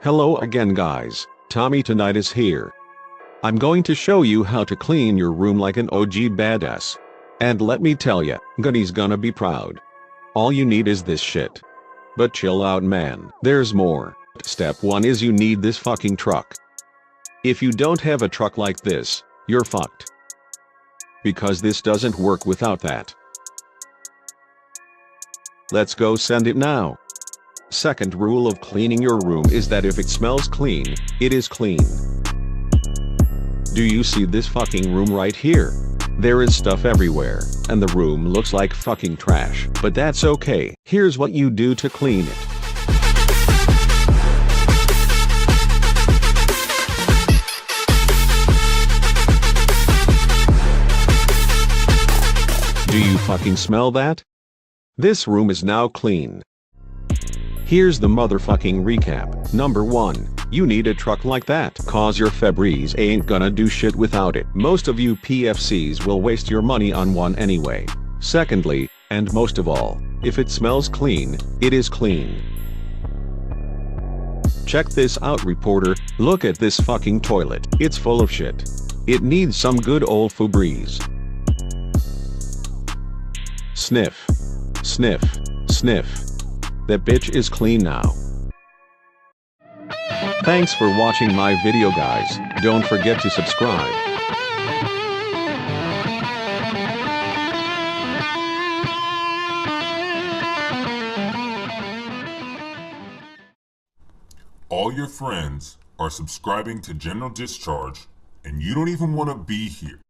Hello again guys, Tommy Tonight is here. I'm going to show you how to clean your room like an OG badass. And let me tell ya, Gunny's gonna be proud. All you need is this shit. But chill out man, there's more. Step 1 is you need this fucking truck. If you don't have a truck like this, you're fucked. Because this doesn't work without that. Let's go send it now. Second rule of cleaning your room is that if it smells clean, it is clean. Do you see this fucking room right here? There is stuff everywhere, and the room looks like fucking trash, but that's okay. Here's what you do to clean it. Do you fucking smell that? This room is now clean. Here's the motherfucking recap. Number 1. You need a truck like that, cause your Febreze ain't gonna do shit without it. Most of you PFCs will waste your money on one anyway. Secondly, and most of all, if it smells clean, it is clean. Check this out reporter, look at this fucking toilet. It's full of shit. It needs some good old Febreze. Sniff. Sniff. Sniff. That bitch is clean now. Thanks for watching my video guys, don't forget to subscribe. All your friends are subscribing to General Discharge and you don't even want to be here.